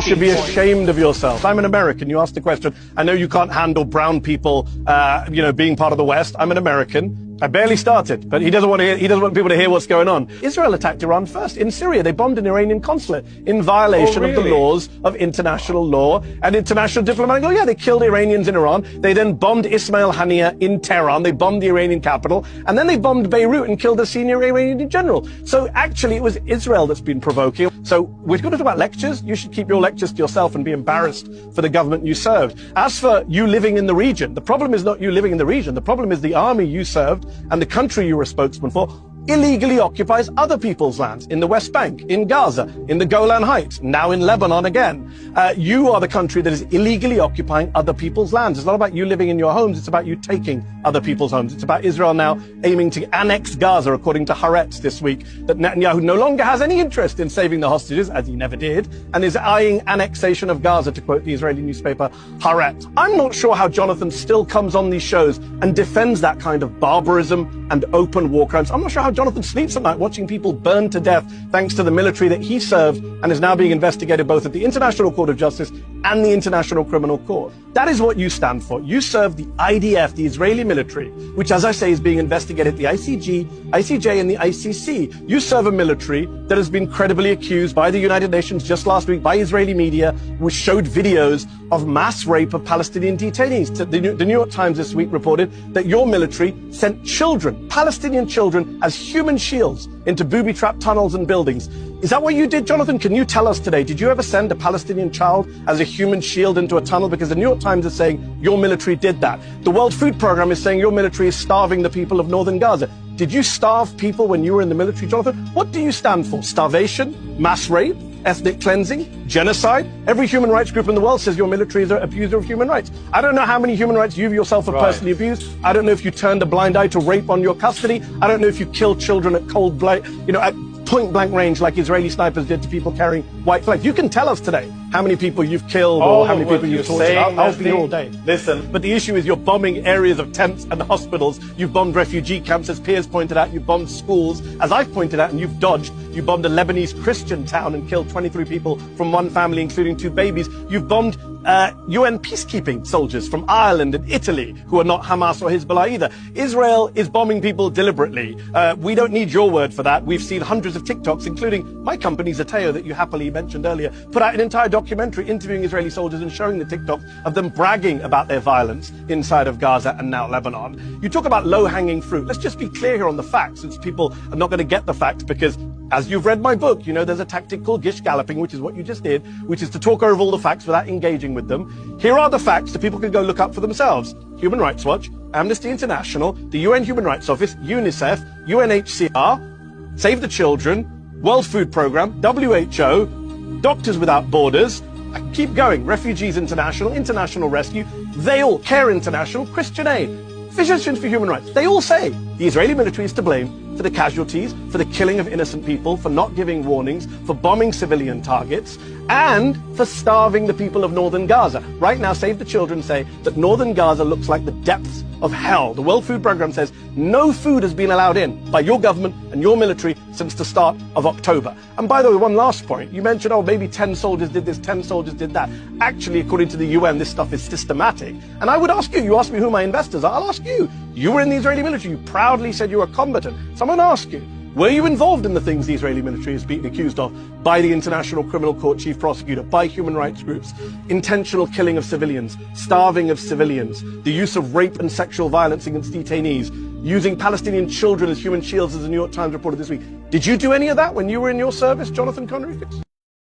You should be ashamed of yourself. I'm an American. You asked the question. I know you can't handle brown people, being part of the West. I'm an American. I barely started, but he doesn't want people to hear what's going on. Israel attacked Iran first. In Syria, they bombed an Iranian consulate in violation of the laws of international law and international diplomatic law. Yeah, they killed Iranians in Iran. They then bombed Ismail Haniyeh in Tehran. They bombed the Iranian capital. And then they bombed Beirut and killed a senior Iranian general. So actually, it was Israel that's been provoking. So we're going to talk about lectures. You should keep your lectures to yourself and be embarrassed for the government you served. As for you living in the region, the problem is not you living in the region. The problem is the army you served and the country you were a spokesman for illegally occupies other people's lands in the West Bank, in Gaza, in the Golan Heights, now in Lebanon again. You are the country that is illegally occupying other people's lands. It's not about you living in your homes, it's about you taking other people's homes. It's about Israel now aiming to annex Gaza, according to Haaretz this week, that Netanyahu no longer has any interest in saving the hostages, as he never did, and is eyeing annexation of Gaza, to quote the Israeli newspaper Haaretz. I'm not sure how Jonathan still comes on these shows and defends that kind of barbarism and open war crimes. I'm not sure how Jonathan sleeps at night watching people burn to death thanks to the military that he served and is now being investigated both at the International Court of Justice and the International Criminal Court. That is what you stand for. You serve the IDF, the Israeli military, which, as I say, is being investigated at the ICJ, and the ICC. You serve a military that has been credibly accused by the United Nations just last week by Israeli media, which showed videos of mass rape of Palestinian detainees. The New York Times this week reported that your military sent children, Palestinian children, as human shields into booby-trapped tunnels and buildings. Is that what you did, Jonathan? Can you tell us today, did you ever send a Palestinian child as a human shield into a tunnel? Because the New York Times is saying your military did that. The World Food Programme is saying your military is starving the people of northern Gaza. Did you starve people when you were in the military, Jonathan? What do you stand for? Starvation? Mass rape? Ethnic cleansing? Genocide? Every human rights group in the world says your military is an abuser of human rights. I don't know how many human rights you yourself have personally abused. I don't know if you turned a blind eye to rape on your custody. I don't know if you killed children at at point-blank range like Israeli snipers did to people carrying white flags. You can tell us today how many people you've killed or how many people you've tortured. I'll be here all day. Listen. But the issue is you're bombing areas of tents and hospitals. You've bombed refugee camps, as Piers pointed out. You've bombed schools, as I've pointed out, and you've dodged. You bombed a Lebanese Christian town and killed 23 people from one family, including 2 babies. You've bombed UN peacekeeping soldiers from Ireland and Italy, who are not Hamas or Hezbollah either. Israel is bombing people deliberately. We don't need your word for that. We've seen hundreds of TikToks, including my company, Zateo, that you happily mentioned earlier, put out an entire documentary interviewing Israeli soldiers and showing the TikToks of them bragging about their violence inside of Gaza and now Lebanon. You talk about low-hanging fruit. Let's just be clear here on the facts, since people are not going to get the facts, because as you've read my book, you know there's a tactic called gish galloping, which is what you just did, which is to talk over all the facts without engaging with them. Here are the facts that people can go look up for themselves. Human Rights Watch, Amnesty International, the UN Human Rights Office, UNICEF, UNHCR, Save the Children, World Food Programme, WHO, Doctors Without Borders, I can keep going, Refugees International, International Rescue, they all, Care International, Christian Aid, Physicians for Human Rights, they all say the Israeli military is to blame for the casualties, for the killing of innocent people, for not giving warnings, for bombing civilian targets, and for starving the people of northern Gaza. Right now, Save the Children say that northern Gaza looks like the depths of hell. The World Food Programme says no food has been allowed in by your government and your military since the start of October. And by the way, one last point. You mentioned, oh, maybe 10 soldiers did this, 10 soldiers did that. Actually, according to the UN, this stuff is systematic. And I would ask you asked me who my investors are, I'll ask you. You were in the Israeli military. You proudly said you were a combatant. Someone ask you, were you involved in the things the Israeli military is being accused of by the International Criminal Court Chief Prosecutor, by human rights groups? Intentional killing of civilians, starving of civilians, the use of rape and sexual violence against detainees, using Palestinian children as human shields, as the New York Times reported this week. Did you do any of that when you were in your service, Jonathan Connery?